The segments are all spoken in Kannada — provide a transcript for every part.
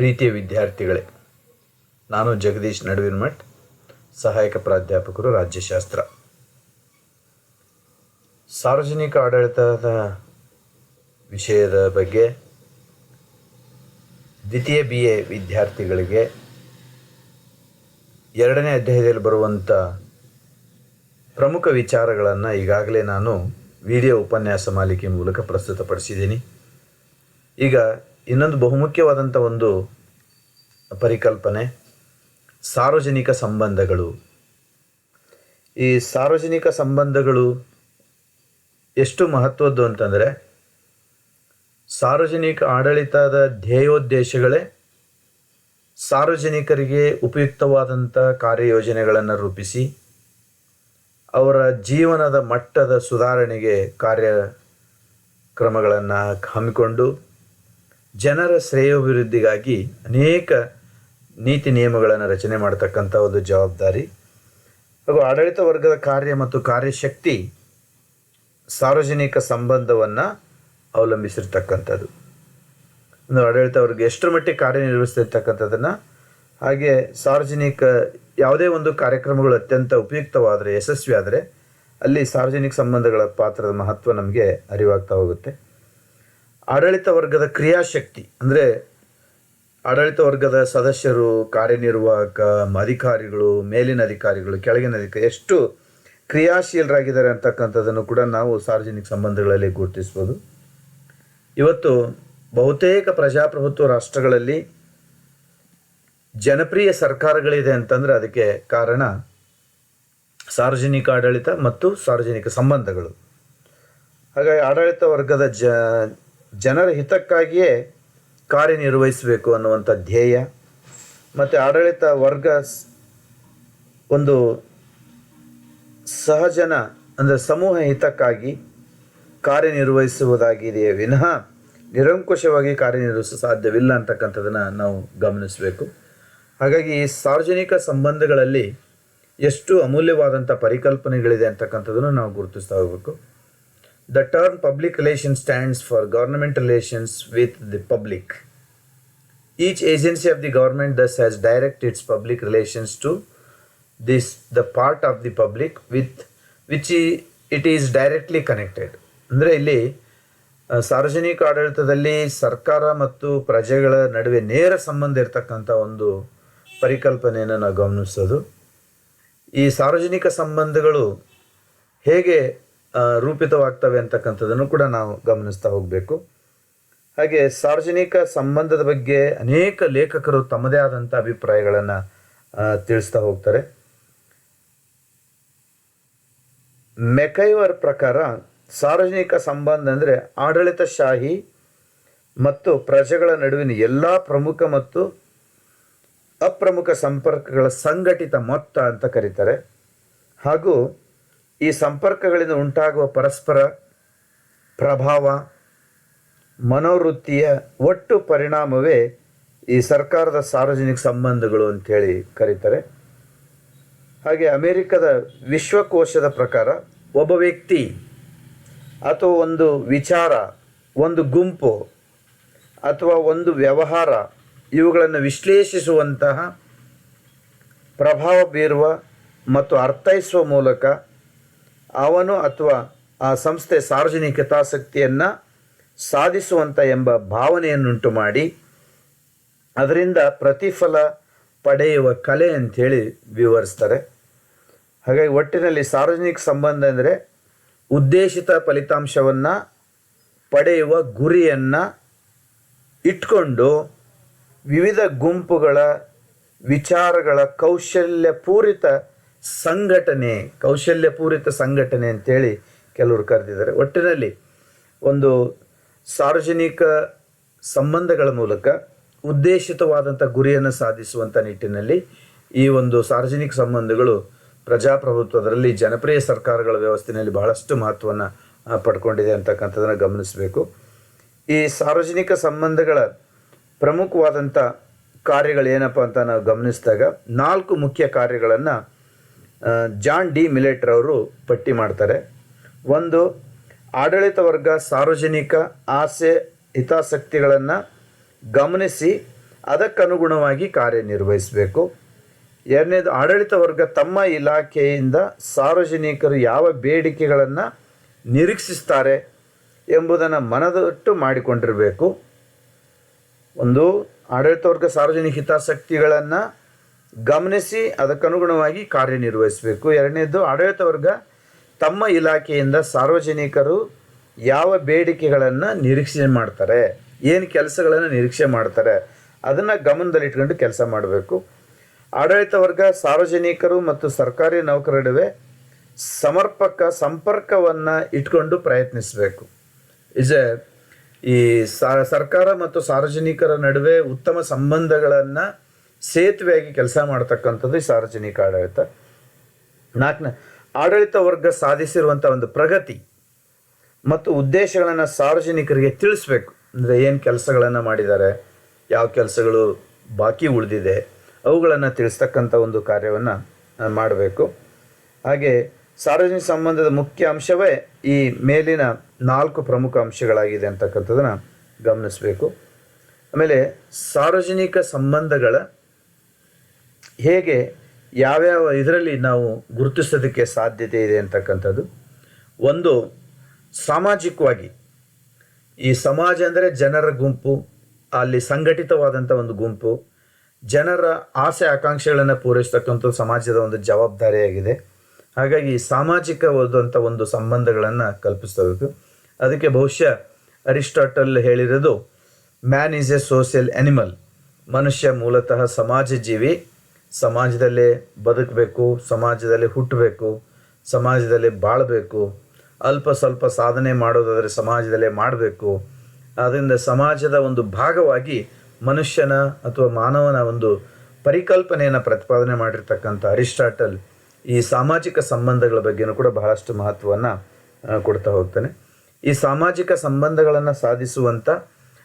ಪ್ರೀತಿಯ ವಿದ್ಯಾರ್ಥಿಗಳೇ, ನಾನು ಜಗದೀಶ್ ನಡುವಿನಮಠ್, ಸಹಾಯಕ ಪ್ರಾಧ್ಯಾಪಕರು ರಾಜ್ಯಶಾಸ್ತ್ರ. ಸಾರ್ವಜನಿಕ ಆಡಳಿತದ ವಿಷಯದ ಬಗ್ಗೆ ದ್ವಿತೀಯ BA ವಿದ್ಯಾರ್ಥಿಗಳಿಗೆ 2ನೇ ಅಧ್ಯಾಯದಲ್ಲಿ ಬರುವಂಥ ಪ್ರಮುಖ ವಿಚಾರಗಳನ್ನು ಈಗಾಗಲೇ ನಾನು ವಿಡಿಯೋ ಉಪನ್ಯಾಸ ಮಾಲಿಕೆ ಮೂಲಕ ಪ್ರಸ್ತುತಪಡಿಸಿದ್ದೀನಿ. ಈಗ ಇನ್ನೊಂದು ಬಹುಮುಖ್ಯವಾದಂಥ ಒಂದು ಪರಿಕಲ್ಪನೆ ಸಾರ್ವಜನಿಕ ಸಂಬಂಧಗಳು. ಈ ಸಾರ್ವಜನಿಕ ಸಂಬಂಧಗಳು ಎಷ್ಟು ಮಹತ್ವದ್ದು ಅಂತಂದರೆ, ಸಾರ್ವಜನಿಕ ಆಡಳಿತದ ಧ್ಯೇಯೋದ್ದೇಶಗಳೇ ಸಾರ್ವಜನಿಕರಿಗೆ ಉಪಯುಕ್ತವಾದಂಥ ಕಾರ್ಯಯೋಜನೆಗಳನ್ನು ರೂಪಿಸಿ ಅವರ ಜೀವನದ ಮಟ್ಟದ ಸುಧಾರಣೆಗೆ ಕಾರ್ಯಕ್ರಮಗಳನ್ನು ಹಮ್ಮಿಕೊಂಡು ಜನರ ಶ್ರೇಯೋಭಿವೃದ್ಧಿಗಾಗಿ ಅನೇಕ ನೀತಿ ನಿಯಮಗಳನ್ನು ರಚನೆ ಮಾಡತಕ್ಕಂಥ ಒಂದು ಜವಾಬ್ದಾರಿ ಹಾಗೂ ಆಡಳಿತ ವರ್ಗದ ಕಾರ್ಯ ಮತ್ತು ಕಾರ್ಯಶಕ್ತಿ ಸಾರ್ವಜನಿಕ ಸಂಬಂಧವನ್ನು ಅವಲಂಬಿಸಿರ್ತಕ್ಕಂಥದ್ದು. ಒಂದು ಆಡಳಿತ ವರ್ಗ ಎಷ್ಟರ ಮಟ್ಟಿಗೆ ಕಾರ್ಯನಿರ್ವಹಿಸ್ತಿರ್ತಕ್ಕಂಥದ್ದನ್ನು, ಹಾಗೆ ಸಾರ್ವಜನಿಕ ಯಾವುದೇ ಒಂದು ಕಾರ್ಯಕ್ರಮಗಳು ಅತ್ಯಂತ ಉಪಯುಕ್ತವಾದರೆ, ಯಶಸ್ವಿ ಆದರೆ ಅಲ್ಲಿ ಸಾರ್ವಜನಿಕ ಸಂಬಂಧಗಳ ಪಾತ್ರದ ಮಹತ್ವ ನಮಗೆ ಅರಿವಾಗ್ತಾ ಹೋಗುತ್ತೆ. ಆಡಳಿತ ವರ್ಗದ ಕ್ರಿಯಾಶಕ್ತಿ ಅಂದರೆ ಆಡಳಿತ ವರ್ಗದ ಸದಸ್ಯರು, ಕಾರ್ಯನಿರ್ವಾಹಕ ಅಧಿಕಾರಿಗಳು, ಮೇಲಿನ ಅಧಿಕಾರಿಗಳು, ಕೆಳಗಿನ ಅಧಿಕಾರಿ ಎಷ್ಟು ಕ್ರಿಯಾಶೀಲರಾಗಿದ್ದಾರೆ ಅಂತಕ್ಕಂಥದ್ದನ್ನು ಕೂಡ ನಾವು ಸಾರ್ವಜನಿಕ ಸಂಬಂಧಗಳಲ್ಲಿ ಗುರುತಿಸ್ಬೋದು. ಇವತ್ತು ಬಹುತೇಕ ಪ್ರಜಾಪ್ರಭುತ್ವ ರಾಷ್ಟ್ರಗಳಲ್ಲಿ ಜನಪ್ರಿಯ ಸರ್ಕಾರಗಳಿದೆ ಅಂತಂದರೆ ಅದಕ್ಕೆ ಕಾರಣ ಸಾರ್ವಜನಿಕ ಆಡಳಿತ ಮತ್ತು ಸಾರ್ವಜನಿಕ ಸಂಬಂಧಗಳು. ಹಾಗಾಗಿ ಆಡಳಿತ ವರ್ಗದ ಜನರ ಹಿತಕ್ಕಾಗಿಯೇ ಕಾರ್ಯನಿರ್ವಹಿಸಬೇಕು ಅನ್ನುವಂಥ ಧ್ಯೇಯ ಮತ್ತು ಆಡಳಿತ ವರ್ಗ ಒಂದು ಸಹಜನ ಅಂದರೆ ಸಮೂಹ ಹಿತಕ್ಕಾಗಿ ಕಾರ್ಯನಿರ್ವಹಿಸುವುದಾಗಿದೆಯೇ ವಿನಃ ನಿರಂಕುಶವಾಗಿ ಕಾರ್ಯನಿರ್ವಹಿಸಲು ಸಾಧ್ಯವಿಲ್ಲ ಅಂತಕ್ಕಂಥದ್ದನ್ನು ನಾವು ಗಮನಿಸಬೇಕು. ಹಾಗಾಗಿ ಈ ಸಾರ್ವಜನಿಕ ಸಂಬಂಧಗಳಲ್ಲಿ ಎಷ್ಟು ಅಮೂಲ್ಯವಾದಂಥ ಪರಿಕಲ್ಪನೆಗಳಿದೆ ಅಂತಕ್ಕಂಥದ್ದನ್ನು ನಾವು ಗುರುತಿಸ್ತಾ ಹೋಗಬೇಕು. The term public relations stands for government relations with the public. Each agency of the government thus has direct its public relations to the part of the public with which it is directly connected. ಅಂದರೆ ಇಲ್ಲಿ ಸಾರ್ವಜನಿಕ ಆಡಳಿತದಲ್ಲಿ ಸರ್ಕಾರ ಮತ್ತು ಪ್ರಜೆಗಳ ನಡುವೆ ನೇರ ಸಂಬಂಧ ಇರತಕ್ಕಂಥ ಒಂದು ಪರಿಕಲ್ಪನೆಯನ್ನು ನಾವು ಗಮನಿಸೋದು. ಈ ಸಾರ್ವಜನಿಕ ಸಂಬಂಧಗಳು ಹೇಗೆ ರೂಪಿತವಾಗ್ತವೆ ಅಂತಕ್ಕಂಥದ್ದನ್ನು ಕೂಡ ನಾವು ಗಮನಿಸ್ತಾ ಹೋಗಬೇಕು. ಹಾಗೆ ಸಾರ್ವಜನಿಕ ಸಂಬಂಧದ ಬಗ್ಗೆ ಅನೇಕ ಲೇಖಕರು ತಮ್ಮದೇ ಆದಂಥ ಅಭಿಪ್ರಾಯಗಳನ್ನು ತಿಳಿಸ್ತಾ ಹೋಗ್ತಾರೆ. ಮೆಕೈವರ್ ಪ್ರಕಾರ ಸಾರ್ವಜನಿಕ ಸಂಬಂಧ ಅಂದರೆ ಆಡಳಿತಶಾಹಿ ಮತ್ತು ಪ್ರಜೆಗಳ ನಡುವಿನ ಎಲ್ಲ ಪ್ರಮುಖ ಮತ್ತು ಅಪ್ರಮುಖ ಸಂಪರ್ಕಗಳ ಸಂಘಟಿತ ಮೊತ್ತ ಅಂತ ಕರೀತಾರೆ. ಹಾಗೂ ಈ ಸಂಪರ್ಕಗಳಿಂದ ಉಂಟಾಗುವ ಪರಸ್ಪರ ಪ್ರಭಾವ, ಮನೋವೃತ್ತಿಯ ಒಟ್ಟು ಪರಿಣಾಮವೇ ಈ ಸರ್ಕಾರದ ಸಾರ್ವಜನಿಕ ಸಂಬಂಧಗಳು ಅಂಥೇಳಿ ಕರೀತಾರೆ. ಹಾಗೆ ಅಮೆರಿಕದ ವಿಶ್ವಕೋಶದ ಪ್ರಕಾರ ಒಬ್ಬ ವ್ಯಕ್ತಿ ಅಥವಾ ಒಂದು ವಿಚಾರ, ಒಂದು ಗುಂಪು ಅಥವಾ ಒಂದು ವ್ಯವಹಾರ ಇವುಗಳನ್ನು ವಿಶ್ಲೇಷಿಸುವಂತಹ, ಪ್ರಭಾವ ಬೀರುವ ಮತ್ತು ಅರ್ಥೈಸುವ ಮೂಲಕ ಅವನು ಅಥವಾ ಆ ಸಂಸ್ಥೆ ಸಾರ್ವಜನಿಕ ಹಿತಾಸಕ್ತಿಯನ್ನು ಸಾಧಿಸುವಂಥ ಎಂಬ ಭಾವನೆಯನ್ನುಂಟು ಮಾಡಿ ಅದರಿಂದ ಪ್ರತಿಫಲ ಪಡೆಯುವ ಕಲೆ ಅಂಥೇಳಿ ವಿವರಿಸ್ತಾರೆ. ಹಾಗಾಗಿ ಒಟ್ಟಿನಲ್ಲಿ ಸಾರ್ವಜನಿಕ ಸಂಬಂಧ ಅಂದರೆ ಉದ್ದೇಶಿತ ಫಲಿತಾಂಶವನ್ನು ಪಡೆಯುವ ಗುರಿಯನ್ನು ಇಟ್ಕೊಂಡು ವಿವಿಧ ಗುಂಪುಗಳ ವಿಚಾರಗಳ ಕೌಶಲ್ಯಪೂರಿತ ಸಂಘಟನೆ ಅಂತೇಳಿ ಕೆಲವರು ಕರೆದಿದ್ದಾರೆ. ಒಟ್ಟಿನಲ್ಲಿ ಒಂದು ಸಾರ್ವಜನಿಕ ಸಂಬಂಧಗಳ ಮೂಲಕ ಉದ್ದೇಶಿತವಾದಂಥ ಗುರಿಯನ್ನು ಸಾಧಿಸುವಂಥ ನಿಟ್ಟಿನಲ್ಲಿ ಈ ಒಂದು ಸಾರ್ವಜನಿಕ ಸಂಬಂಧಗಳು ಪ್ರಜಾಪ್ರಭುತ್ವದಲ್ಲಿ ಜನಪ್ರಿಯ ಸರ್ಕಾರಗಳ ವ್ಯವಸ್ಥೆಯಲ್ಲಿ ಬಹಳಷ್ಟು ಮಹತ್ವವನ್ನು ಪಡ್ಕೊಂಡಿದೆ ಅಂತಕ್ಕಂಥದ್ದನ್ನು ಗಮನಿಸಬೇಕು. ಈ ಸಾರ್ವಜನಿಕ ಸಂಬಂಧಗಳ ಪ್ರಮುಖವಾದಂಥ ಕಾರ್ಯಗಳೇನಪ್ಪ ಅಂತ ನಾವು ಗಮನಿಸಿದಾಗ 4 ಮುಖ್ಯ ಕಾರ್ಯಗಳನ್ನು ಜಾನ್ ಡಿ ಮಿಲೆಟ್ರವರು ಪಟ್ಟಿ ಮಾಡ್ತಾರೆ. ಒಂದು, ಆಡಳಿತ ವರ್ಗ ಸಾರ್ವಜನಿಕ ಆಸೆ ಹಿತಾಸಕ್ತಿಗಳನ್ನು ಗಮನಿಸಿ ಅದಕ್ಕನುಗುಣವಾಗಿ ಕಾರ್ಯನಿರ್ವಹಿಸಬೇಕು. ಎರಡನೇದು, ಆಡಳಿತ ವರ್ಗ ತಮ್ಮ ಇಲಾಖೆಯಿಂದ ಸಾರ್ವಜನಿಕರು ಯಾವ ಬೇಡಿಕೆಗಳನ್ನು ನಿರೀಕ್ಷಿಸ್ತಾರೆ ಎಂಬುದನ್ನು ಮನದಟ್ಟು ಮಾಡಿಕೊಂಡಿರಬೇಕು. ಒಂದು, ಆಡಳಿತ ವರ್ಗ ಸಾರ್ವಜನಿಕ ಹಿತಾಸಕ್ತಿಗಳನ್ನು ಗಮನಿಸಿ ಅದಕ್ಕನುಗುಣವಾಗಿ ಕಾರ್ಯನಿರ್ವಹಿಸಬೇಕು. ಎರಡನೇದು, ಆಡಳಿತ ವರ್ಗ ತಮ್ಮ ಇಲಾಖೆಯಿಂದ ಸಾರ್ವಜನಿಕರು ಯಾವ ಬೇಡಿಕೆಗಳನ್ನು ನಿರೀಕ್ಷೆ ಮಾಡ್ತಾರೆ, ಏನು ಕೆಲಸಗಳನ್ನು ನಿರೀಕ್ಷೆ ಮಾಡ್ತಾರೆ ಅದನ್ನು ಗಮನದಲ್ಲಿಟ್ಕೊಂಡು ಕೆಲಸ ಮಾಡಬೇಕು. ಆಡಳಿತ ವರ್ಗ ಸಾರ್ವಜನಿಕರು ಮತ್ತು ಸರ್ಕಾರಿ ನೌಕರರ ನಡುವೆ ಸಮರ್ಪಕ ಸಂಪರ್ಕವನ್ನು ಇಟ್ಕೊಂಡು ಪ್ರಯತ್ನಿಸಬೇಕು. ಈ ಸರ್ಕಾರ ಮತ್ತು ಸಾರ್ವಜನಿಕರ ನಡುವೆ ಉತ್ತಮ ಸಂಬಂಧಗಳನ್ನು ಸೇತುವೆಯಾಗಿ ಕೆಲಸ ಮಾಡ್ತಕ್ಕಂಥದ್ದು ಈ ಸಾರ್ವಜನಿಕ ಆಡಳಿತ. ನಾಲ್ಕನೇ, ಆಡಳಿತ ವರ್ಗ ಸಾಧಿಸಿರುವಂಥ ಒಂದು ಪ್ರಗತಿ ಮತ್ತು ಉದ್ದೇಶಗಳನ್ನು ಸಾರ್ವಜನಿಕರಿಗೆ ತಿಳಿಸ್ಬೇಕು. ಅಂದರೆ ಏನು ಕೆಲಸಗಳನ್ನು ಮಾಡಿದ್ದಾರೆ, ಯಾವ ಕೆಲಸಗಳು ಬಾಕಿ ಉಳಿದಿದೆ ಅವುಗಳನ್ನು ತಿಳಿಸ್ತಕ್ಕಂಥ ಒಂದು ಕಾರ್ಯವನ್ನು ಮಾಡಬೇಕು. ಹಾಗೆ ಸಾರ್ವಜನಿಕ ಸಂಬಂಧದ ಮುಖ್ಯ ಅಂಶವೇ ಈ ಮೇಲಿನ 4 ಪ್ರಮುಖ ಅಂಶಗಳಾಗಿದೆ ಅಂತಕ್ಕಂಥದ್ದನ್ನು ಗಮನಿಸಬೇಕು. ಆಮೇಲೆ ಸಾರ್ವಜನಿಕ ಸಂಬಂಧಗಳ ಹೇಗೆ ಯಾವ್ಯಾವ ಇದರಲ್ಲಿ ನಾವು ಗುರುತಿಸೋದಕ್ಕೆ ಸಾಧ್ಯತೆ ಇದೆ ಅಂತಕ್ಕಂಥದ್ದು. ಒಂದು, ಸಾಮಾಜಿಕವಾಗಿ ಈ ಸಮಾಜ ಅಂದರೆ ಜನರ ಗುಂಪು, ಅಲ್ಲಿ ಸಂಘಟಿತವಾದಂಥ ಒಂದು ಗುಂಪು, ಜನರ ಆಸೆ ಆಕಾಂಕ್ಷೆಗಳನ್ನು ಪೂರೈಸ್ತಕ್ಕಂಥ ಸಮಾಜದ ಒಂದು ಜವಾಬ್ದಾರಿಯಾಗಿದೆ. ಹಾಗಾಗಿ ಸಾಮಾಜಿಕವಾದಂಥ ಒಂದು ಸಂಬಂಧಗಳನ್ನು ಕಲ್ಪಿಸಬೇಕು. ಅದಕ್ಕೆ ಬಹುಶಃ ಅರಿಸ್ಟಾಟಲ್ ಹೇಳಿರೋದು, man is A social animal. ಮನುಷ್ಯ ಮೂಲತಃ ಸಮಾಜ ಜೀವಿ, ಸಮಾಜದಲ್ಲೇ ಬದುಕಬೇಕು, ಸಮಾಜದಲ್ಲಿ ಹುಟ್ಟಬೇಕು, ಸಮಾಜದಲ್ಲಿ ಬಾಳಬೇಕು, ಅಲ್ಪ ಸ್ವಲ್ಪ ಸಾಧನೆ ಮಾಡೋದಾದರೆ ಸಮಾಜದಲ್ಲೇ ಮಾಡಬೇಕು. ಆದ್ದರಿಂದ ಸಮಾಜದ ಒಂದು ಭಾಗವಾಗಿ ಮನುಷ್ಯನ ಅಥವಾ ಮಾನವನ ಒಂದು ಪರಿಕಲ್ಪನೆಯನ್ನು ಪ್ರತಿಪಾದನೆ ಮಾಡಿರ್ತಕ್ಕಂಥ ಅರಿಸ್ಟಾಟಲ್ ಈ ಸಾಮಾಜಿಕ ಸಂಬಂಧಗಳ ಬಗ್ಗೆಯೂ ಕೂಡ ಬಹಳಷ್ಟು ಮಹತ್ವವನ್ನು ಕೊಡ್ತಾ ಹೋಗ್ತಾನೆ. ಈ ಸಾಮಾಜಿಕ ಸಂಬಂಧಗಳನ್ನು ಸಾಧಿಸುವಂಥ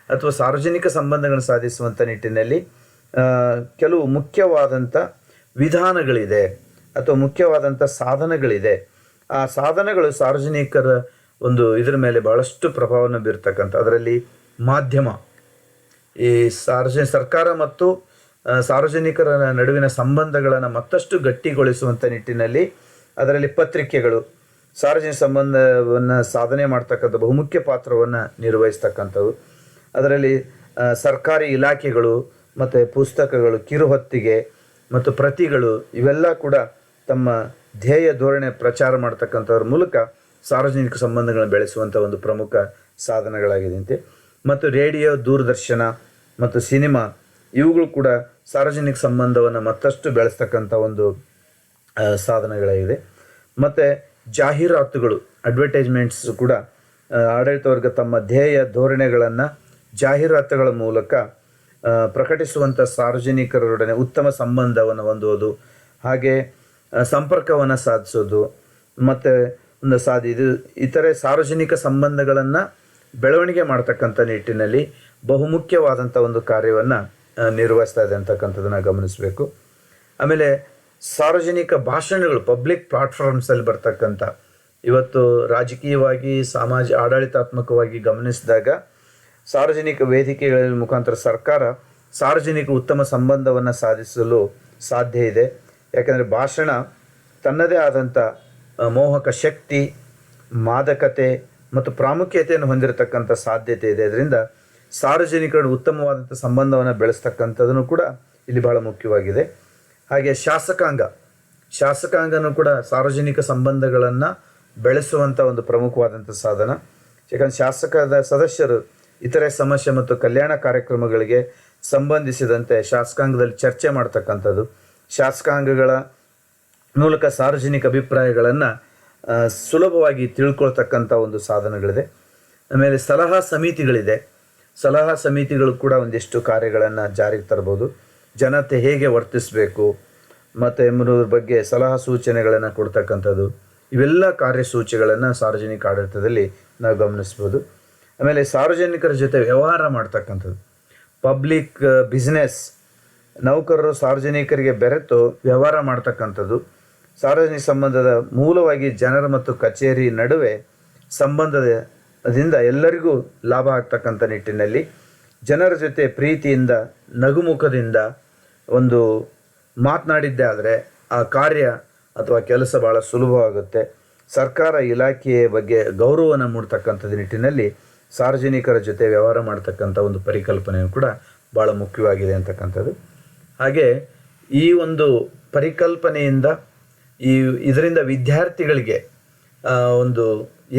ಅಥವಾ ಸಾರ್ವಜನಿಕ ಸಂಬಂಧಗಳನ್ನು ಸಾಧಿಸುವಂಥ ನಿಟ್ಟಿನಲ್ಲಿ ಕೆಲವು ಮುಖ್ಯವಾದಂಥ ವಿಧಾನಗಳಿದೆ ಅಥವಾ ಮುಖ್ಯವಾದಂಥ ಸಾಧನಗಳಿದೆ. ಆ ಸಾಧನಗಳು ಸಾರ್ವಜನಿಕರ ಒಂದು ಇದರ ಮೇಲೆ ಭಾಳಷ್ಟು ಪ್ರಭಾವವನ್ನು ಬೀರ್ತಕ್ಕಂಥ, ಅದರಲ್ಲಿ ಮಾಧ್ಯಮ, ಈ ಸರ್ಕಾರ ಮತ್ತು ಸಾರ್ವಜನಿಕರ ನಡುವಿನ ಸಂಬಂಧಗಳನ್ನು ಮತ್ತಷ್ಟು ಗಟ್ಟಿಗೊಳಿಸುವಂಥ ನಿಟ್ಟಿನಲ್ಲಿ ಅದರಲ್ಲಿ ಪತ್ರಿಕೆಗಳು ಸಾರ್ವಜನಿಕ ಸಂಬಂಧವನ್ನು ಸಾಧನೆ ಮಾಡ್ತಕ್ಕಂಥ ಬಹುಮುಖ್ಯ ಪಾತ್ರವನ್ನು ನಿರ್ವಹಿಸ್ತಕ್ಕಂಥವು. ಅದರಲ್ಲಿ ಸರ್ಕಾರಿ ಇಲಾಖೆಗಳು ಮತ್ತು ಪುಸ್ತಕಗಳು, ಕಿರುಹೊತ್ತಿಗೆ ಮತ್ತು ಪ್ರತಿಗಳು ಇವೆಲ್ಲ ಕೂಡ ತಮ್ಮ ಧ್ಯೇಯ ಧೋರಣೆ ಪ್ರಚಾರ ಮಾಡ್ತಕ್ಕಂಥವ್ರ ಮೂಲಕ ಸಾರ್ವಜನಿಕ ಸಂಬಂಧಗಳನ್ನು ಬೆಳೆಸುವಂಥ ಒಂದು ಪ್ರಮುಖ ಸಾಧನಗಳಾಗಿದಂತೆ. ಮತ್ತು ರೇಡಿಯೋ, ದೂರದರ್ಶನ ಮತ್ತು ಸಿನಿಮಾ ಇವುಗಳು ಕೂಡ ಸಾರ್ವಜನಿಕ ಸಂಬಂಧವನ್ನು ಮತ್ತಷ್ಟು ಬೆಳೆಸ್ತಕ್ಕಂಥ ಒಂದು ಸಾಧನಗಳಾಗಿದೆ. ಮತ್ತು ಜಾಹೀರಾತುಗಳು, ಅಡ್ವರ್ಟೈಸ್ಮೆಂಟ್ಸ್ ಕೂಡ ಆಡಳಿತ ವರ್ಗ ತಮ್ಮ ಧ್ಯೇಯ ಧೋರಣೆಗಳನ್ನು ಜಾಹೀರಾತುಗಳ ಮೂಲಕ ಪ್ರಕಟಿಸುವಂಥ ಸಾರ್ವಜನಿಕರೊಡನೆ ಉತ್ತಮ ಸಂಬಂಧವನ್ನು ಹೊಂದುವುದು, ಹಾಗೆ ಸಂಪರ್ಕವನ್ನು ಸಾಧಿಸೋದು ಮತ್ತು ಒಂದು ಇದು ಇತರೆ ಸಾರ್ವಜನಿಕ ಸಂಬಂಧಗಳನ್ನು ಬೆಳವಣಿಗೆ ಮಾಡ್ತಕ್ಕಂಥ ನಿಟ್ಟಿನಲ್ಲಿ ಬಹುಮುಖ್ಯವಾದಂಥ ಒಂದು ಕಾರ್ಯವನ್ನು ನಿರ್ವಹಿಸ್ತಾ ಇದೆ ಅಂತಕ್ಕಂಥದ್ದನ್ನು ಗಮನಿಸಬೇಕು. ಆಮೇಲೆ ಸಾರ್ವಜನಿಕ ಭಾಷಣಗಳು, ಪಬ್ಲಿಕ್ ಪ್ಲಾಟ್ಫಾರ್ಮ್ಸಲ್ಲಿ ಬರ್ತಕ್ಕಂಥ, ಇವತ್ತು ರಾಜಕೀಯವಾಗಿ ಆಡಳಿತಾತ್ಮಕವಾಗಿ ಗಮನಿಸಿದಾಗ ಸಾರ್ವಜನಿಕ ವೇದಿಕೆಗಳ ಮುಖಾಂತರ ಸರ್ಕಾರ ಸಾರ್ವಜನಿಕ ಉತ್ತಮ ಸಂಬಂಧವನ್ನು ಸಾಧಿಸಲು ಸಾಧ್ಯ ಇದೆ. ಯಾಕೆಂದರೆ ಭಾಷಣ ತನ್ನದೇ ಆದಂಥ ಮೋಹಕ ಶಕ್ತಿ, ಮಾದಕತೆ ಮತ್ತು ಪ್ರಾಮುಖ್ಯತೆಯನ್ನು ಹೊಂದಿರತಕ್ಕಂಥ ಸಾಧ್ಯತೆ ಇದೆ. ಅದರಿಂದ ಸಾರ್ವಜನಿಕರ ಉತ್ತಮವಾದಂಥ ಸಂಬಂಧವನ್ನು ಬೆಳೆಸ್ತಕ್ಕಂಥದ್ದನ್ನು ಕೂಡ ಇಲ್ಲಿ ಬಹಳ ಮುಖ್ಯವಾಗಿದೆ. ಹಾಗೆ ಶಾಸಕಾಂಗನೂ ಕೂಡ ಸಾರ್ವಜನಿಕ ಸಂಬಂಧಗಳನ್ನು ಬೆಳೆಸುವಂಥ ಒಂದು ಪ್ರಮುಖವಾದಂಥ ಸಾಧನ. ಯಾಕಂದರೆ ಶಾಸಕದ ಸದಸ್ಯರು ಇತರೆ ಸಮಸ್ಯೆ ಮತ್ತು ಕಲ್ಯಾಣ ಕಾರ್ಯಕ್ರಮಗಳಿಗೆ ಸಂಬಂಧಿಸಿದಂತೆ ಶಾಸಕಾಂಗದಲ್ಲಿ ಚರ್ಚೆ ಮಾಡ್ತಕ್ಕಂಥದ್ದು, ಶಾಸಕಾಂಗಗಳ ಮೂಲಕ ಸಾರ್ವಜನಿಕ ಅಭಿಪ್ರಾಯಗಳನ್ನು ಸುಲಭವಾಗಿ ತಿಳ್ಕೊಳ್ತಕ್ಕಂಥ ಒಂದು ಸಾಧನಗಳಿದೆ. ಆಮೇಲೆ ಸಲಹಾ ಸಮಿತಿಗಳು ಕೂಡ ಒಂದಿಷ್ಟು ಕಾರ್ಯಗಳನ್ನು ಜಾರಿಗೆ ತರ್ಬೋದು. ಜನತೆ ಹೇಗೆ ವರ್ತಿಸಬೇಕು ಮತ್ತು ಎಂಬುದರ ಬಗ್ಗೆ ಸಲಹಾ ಸೂಚನೆಗಳನ್ನು ಕೊಡ್ತಕ್ಕಂಥದ್ದು, ಇವೆಲ್ಲ ಕಾರ್ಯಸೂಚಿಗಳನ್ನು ಸಾರ್ವಜನಿಕ ಆಡಳಿತದಲ್ಲಿ ನಾವು ಗಮನಿಸ್ಬೋದು. ಆಮೇಲೆ ಸಾರ್ವಜನಿಕರ ಜೊತೆ ವ್ಯವಹಾರ ಮಾಡ್ತಕ್ಕಂಥದ್ದು, ಪಬ್ಲಿಕ್ ಬಿಸ್ನೆಸ್, ನೌಕರರು ಸಾರ್ವಜನಿಕರಿಗೆ ಬೆರೆತು ವ್ಯವಹಾರ ಮಾಡ್ತಕ್ಕಂಥದ್ದು, ಸಾರ್ವಜನಿಕ ಸಂಬಂಧದ ಮೂಲವಾಗಿ ಜನರ ಮತ್ತು ಕಚೇರಿ ನಡುವೆ ಸಂಬಂಧದಿಂದ ಎಲ್ಲರಿಗೂ ಲಾಭ ಆಗ್ತಕ್ಕಂಥ ನಿಟ್ಟಿನಲ್ಲಿ ಜನರ ಜೊತೆ ಪ್ರೀತಿಯಿಂದ ನಗುಮುಖದಿಂದ ಒಂದು ಮಾತನಾಡಿದ್ದೇ ಆದರೆ ಆ ಕಾರ್ಯ ಅಥವಾ ಕೆಲಸ ಭಾಳ ಸುಲಭವಾಗುತ್ತೆ. ಸರ್ಕಾರ ಇಲಾಖೆಯ ಬಗ್ಗೆ ಗೌರವನ ಮೂಡ್ತಕ್ಕಂಥದ್ದು ನಿಟ್ಟಿನಲ್ಲಿ ಸಾರ್ವಜನಿಕರ ಜೊತೆ ವ್ಯವಹಾರ ಮಾಡ್ತಕ್ಕಂಥ ಒಂದು ಪರಿಕಲ್ಪನೆಯು ಕೂಡ ಭಾಳ ಮುಖ್ಯವಾಗಿದೆ ಅಂತಕ್ಕಂಥದ್ದು. ಹಾಗೆ ಈ ಒಂದು ಪರಿಕಲ್ಪನೆಯಿಂದ ಇದರಿಂದ ವಿದ್ಯಾರ್ಥಿಗಳಿಗೆ ಒಂದು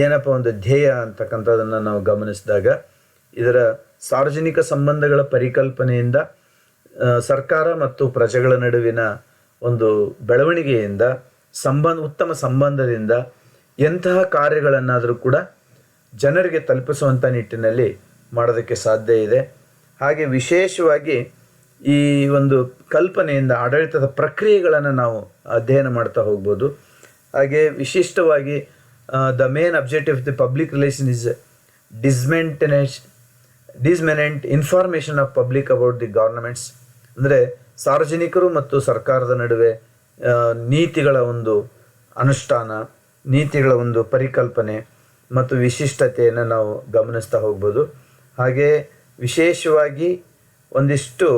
ಏನಪ್ಪ ಒಂದು ಧ್ಯೇಯ ಅಂತಕ್ಕಂಥದ್ದನ್ನು ನಾವು ಗಮನಿಸಿದಾಗ ಇದರ ಸಾರ್ವಜನಿಕ ಸಂಬಂಧಗಳ ಪರಿಕಲ್ಪನೆಯಿಂದ ಸರ್ಕಾರ ಮತ್ತು ಪ್ರಜೆಗಳ ನಡುವಿನ ಒಂದು ಬೆಳವಣಿಗೆಯಿಂದ ಉತ್ತಮ ಸಂಬಂಧದಿಂದ ಎಂತಹ ಕಾರ್ಯಗಳನ್ನಾದರೂ ಕೂಡ ಜನರಿಗೆ ತಲುಪಿಸುವಂಥ ನಿಟ್ಟಿನಲ್ಲಿ ಮಾಡೋದಕ್ಕೆ ಸಾಧ್ಯ ಇದೆ. ಹಾಗೆ ವಿಶೇಷವಾಗಿ ಈ ಒಂದು ಕಲ್ಪನೆಯಿಂದ ಆಡಳಿತದ ಪ್ರಕ್ರಿಯೆಗಳನ್ನು ನಾವು ಅಧ್ಯಯನ ಮಾಡ್ತಾ ಹೋಗ್ಬೋದು. ಹಾಗೆ ವಿಶಿಷ್ಟವಾಗಿ the main objective of the public relation is dissemination information of public about the governments. ಅಂದರೆ ಸಾರ್ವಜನಿಕರು ಮತ್ತು ಸರ್ಕಾರದ ನಡುವೆ ನೀತಿಗಳ ಒಂದು ಅನುಷ್ಠಾನ, ನೀತಿಗಳ ಒಂದು ಪರಿಕಲ್ಪನೆ ಮತ್ತು ವಿಶಿಷ್ಟತೆಯನ್ನು ನಾವು ಗಮನಿಸ್ತಾ ಹೋಗ್ಬೋದು. ಹಾಗೆ ವಿಶೇಷವಾಗಿ ಒಂದಿಷ್ಟು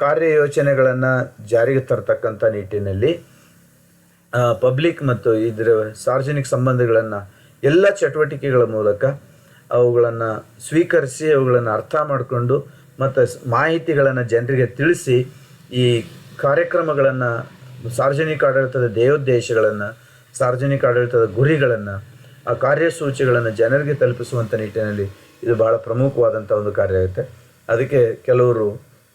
ಕಾರ್ಯಯೋಜನೆಗಳನ್ನು ಜಾರಿಗೆ ತರ್ತಕ್ಕಂಥ ನಿಟ್ಟಿನಲ್ಲಿ ಪಬ್ಲಿಕ್ ಮತ್ತು ಇದರ ಸಾರ್ವಜನಿಕ ಸಂಬಂಧಗಳನ್ನು ಎಲ್ಲ ಚಟುವಟಿಕೆಗಳ ಮೂಲಕ ಅವುಗಳನ್ನು ಸ್ವೀಕರಿಸಿ ಅವುಗಳನ್ನು ಅರ್ಥ ಮಾಡಿಕೊಂಡು ಮತ್ತು ಮಾಹಿತಿಗಳನ್ನು ಜನರಿಗೆ ತಿಳಿಸಿ ಈ ಕಾರ್ಯಕ್ರಮಗಳನ್ನು, ಸಾರ್ವಜನಿಕ ಆಡಳಿತದ ಧ್ಯೇಯೋದ್ದೇಶಗಳನ್ನು, ಸಾರ್ವಜನಿಕ ಆಡಳಿತದ ಗುರಿಗಳನ್ನು, ಆ ಕಾರ್ಯಸೂಚಿಗಳನ್ನು ಜನರಿಗೆ ತಲುಪಿಸುವಂಥ ನಿಟ್ಟಿನಲ್ಲಿ ಇದು ಭಾಳ ಪ್ರಮುಖವಾದಂಥ ಒಂದು ಕಾರ್ಯ ಆಗುತ್ತೆ. ಅದಕ್ಕೆ ಕೆಲವರು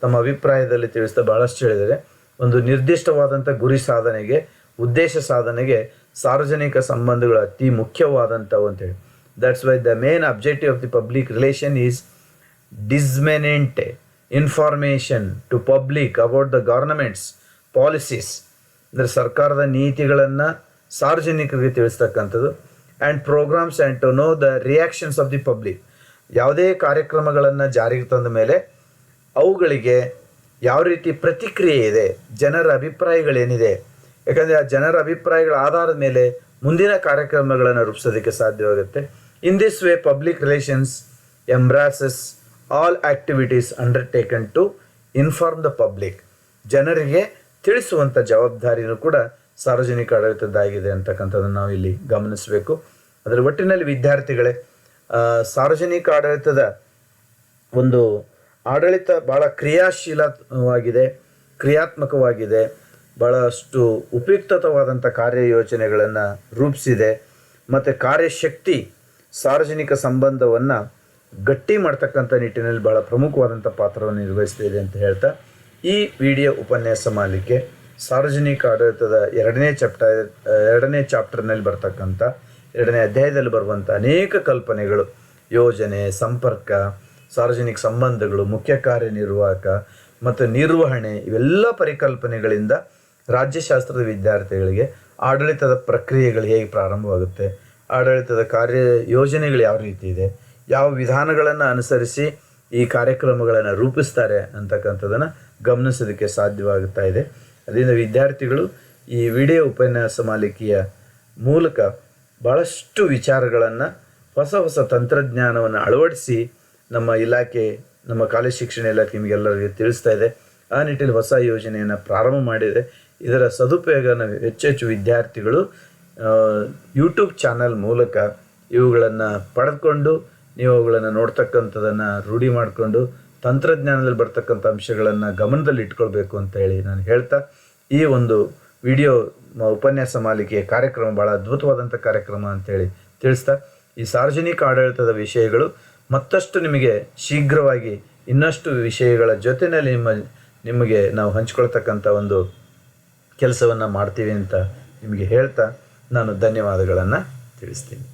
ತಮ್ಮ ಅಭಿಪ್ರಾಯದಲ್ಲಿ ತಿಳಿಸ್ತಾ ಭಾಳಷ್ಟು ಹೇಳಿದರೆ, ಒಂದು ನಿರ್ದಿಷ್ಟವಾದಂಥ ಗುರಿ ಸಾಧನೆಗೆ, ಉದ್ದೇಶ ಸಾಧನೆಗೆ ಸಾರ್ವಜನಿಕ ಸಂಬಂಧಗಳು ಅತಿ ಮುಖ್ಯವಾದಂಥವು ಅಂತೇಳಿ. That's why the main objective of the public relation is dissemination information to public about the governments policies. ಅಂದರೆ ಸರ್ಕಾರದ ನೀತಿಗಳನ್ನು ಸಾರ್ವಜನಿಕರಿಗೆ ತಿಳಿಸ್ತಕ್ಕಂಥದ್ದು. And programmes and to know the reactions of the public. ಯಾವುದೇ ಕಾರ್ಯಕ್ರಮಗಳನ್ನು ಜಾರಿಗೆ ತಂದ ಮೇಲೆ ಅವುಗಳಿಗೆ ಯಾವ ರೀತಿ ಪ್ರತಿಕ್ರಿಯೆ ಇದೆ, ಜನರ ಅಭಿಪ್ರಾಯಗಳೇನಿದೆ. ಯಾಕಂದರೆ ಆ ಜನರ ಅಭಿಪ್ರಾಯಗಳ ಆಧಾರದ ಮೇಲೆ ಮುಂದಿನ ಕಾರ್ಯಕ್ರಮಗಳನ್ನು ರೂಪಿಸೋದಕ್ಕೆ ಸಾಧ್ಯವಾಗುತ್ತೆ. In this way public relations embraces all activities undertaken to inform the public. ಜನರಿಗೆ ತಿಳಿಸುವಂಥ ಜವಾಬ್ದಾರಿನೂ ಕೂಡ ಸಾರ್ವಜನಿಕ ಆಡಳಿತದ್ದಾಗಿದೆ ಅಂತಕ್ಕಂಥದ್ದನ್ನು ನಾವು ಇಲ್ಲಿ ಗಮನಿಸಬೇಕು. ಅದರ ಒಟ್ಟಿನಲ್ಲಿ ವಿದ್ಯಾರ್ಥಿಗಳೇ, ಸಾರ್ವಜನಿಕ ಆಡಳಿತದ ಒಂದು ಆಡಳಿತ ಭಾಳ ಕ್ರಿಯಾಶೀಲವಾಗಿದೆ, ಕ್ರಿಯಾತ್ಮಕವಾಗಿದೆ, ಭಾಳಷ್ಟು ಉಪಯುಕ್ತವಾದಂಥ ಕಾರ್ಯಯೋಜನೆಗಳನ್ನು ರೂಪಿಸಿದೆ ಮತ್ತು ಕಾರ್ಯಶಕ್ತಿ ಸಾರ್ವಜನಿಕ ಸಂಬಂಧವನ್ನು ಗಟ್ಟಿ ಮಾಡ್ತಕ್ಕಂಥ ನಿಟ್ಟಿನಲ್ಲಿ ಭಾಳ ಪ್ರಮುಖವಾದಂಥ ಪಾತ್ರವನ್ನು ನಿರ್ವಹಿಸ್ತಿದೆ ಅಂತ ಹೇಳ್ತಾ ಈ ವಿಡಿಯೋ ಉಪನ್ಯಾಸ ಮಾಲಿಕೆ ಸಾರ್ವಜನಿಕ ಆಡಳಿತದ ಎರಡನೇ ಚಾಪ್ಟರ್ನಲ್ಲಿ ಬರ್ತಕ್ಕಂಥ 2ನೇ ಅಧ್ಯಾಯದಲ್ಲಿ ಬರುವಂಥ ಅನೇಕ ಕಲ್ಪನೆಗಳು, ಯೋಜನೆ, ಸಂಪರ್ಕ, ಸಾರ್ವಜನಿಕ ಸಂಬಂಧಗಳು, ಮುಖ್ಯ ಕಾರ್ಯನಿರ್ವಾಹಕ ಮತ್ತು ನಿರ್ವಹಣೆ, ಇವೆಲ್ಲ ಪರಿಕಲ್ಪನೆಗಳಿಂದ ರಾಜ್ಯಶಾಸ್ತ್ರದ ವಿದ್ಯಾರ್ಥಿಗಳಿಗೆ ಆಡಳಿತದ ಪ್ರಕ್ರಿಯೆಗಳು ಹೇಗೆ ಪ್ರಾರಂಭವಾಗುತ್ತೆ, ಆಡಳಿತದ ಕಾರ್ಯ ಯೋಜನೆಗಳು ಯಾವ ರೀತಿ ಇದೆ, ಯಾವ ವಿಧಾನಗಳನ್ನು ಅನುಸರಿಸಿ ಈ ಕಾರ್ಯಕ್ರಮಗಳನ್ನು ರೂಪಿಸ್ತಾರೆ ಅಂತಕ್ಕಂಥದ್ದನ್ನು ಗಮನಿಸೋದಕ್ಕೆ ಸಾಧ್ಯವಾಗುತ್ತಾ ಇದೆ. ಅದರಿಂದ ವಿದ್ಯಾರ್ಥಿಗಳು ಈ ವಿಡಿಯೋ ಉಪನ್ಯಾಸ ಮಾಲಿಕೆಯ ಮೂಲಕ ಭಾಳಷ್ಟು ವಿಚಾರಗಳನ್ನು, ಹೊಸ ತಂತ್ರಜ್ಞಾನವನ್ನು ಅಳವಡಿಸಿ ನಮ್ಮ ಇಲಾಖೆ, ನಮ್ಮ ಕಾಲೇಜ್ ಶಿಕ್ಷಣ ಇಲಾಖೆ ನಿಮಗೆಲ್ಲರಿಗೂ ತಿಳಿಸ್ತಾ ಇದೆ. ಆ ನಿಟ್ಟಿನಲ್ಲಿ ಹೊಸ ಯೋಜನೆಯನ್ನು ಪ್ರಾರಂಭ ಮಾಡಿದೆ. ಇದರ ಸದುಪಯೋಗನ ಹೆಚ್ಚು ವಿದ್ಯಾರ್ಥಿಗಳು ಯೂಟ್ಯೂಬ್ ಚಾನಲ್ ಮೂಲಕ ಇವುಗಳನ್ನು ಪಡೆದುಕೊಂಡು ನೀವು ಅವುಗಳನ್ನು ನೋಡ್ತಕ್ಕಂಥದ್ದನ್ನು ರೂಢಿ ಮಾಡಿಕೊಂಡು ತಂತ್ರಜ್ಞಾನದಲ್ಲಿ ಬರ್ತಕ್ಕಂಥ ಅಂಶಗಳನ್ನು ಗಮನದಲ್ಲಿ ಇಟ್ಕೊಳ್ಬೇಕು ಅಂತ ಹೇಳಿ ನಾನು ಹೇಳ್ತಾ, ಈ ಒಂದು ವಿಡಿಯೋ ಉಪನ್ಯಾಸ ಮಾಲಿಕೆಯ ಕಾರ್ಯಕ್ರಮ ಭಾಳ ಅದ್ಭುತವಾದಂಥ ಕಾರ್ಯಕ್ರಮ ಅಂತೇಳಿ ತಿಳಿಸ್ತಾ, ಈ ಸಾರ್ವಜನಿಕ ಆಡಳಿತದ ವಿಷಯಗಳು ಮತ್ತಷ್ಟು ನಿಮಗೆ ಶೀಘ್ರವಾಗಿ ಇನ್ನಷ್ಟು ವಿಷಯಗಳ ಜೊತೆಯಲ್ಲಿ ನಿಮಗೆ ನಾವು ಹಂಚ್ಕೊಳ್ತಕ್ಕಂಥ ಒಂದು ಕೆಲಸವನ್ನು ಮಾಡ್ತೀವಿ ಅಂತ ನಿಮಗೆ ಹೇಳ್ತಾ ನಾನು ಧನ್ಯವಾದಗಳನ್ನು ತಿಳಿಸ್ತೀನಿ.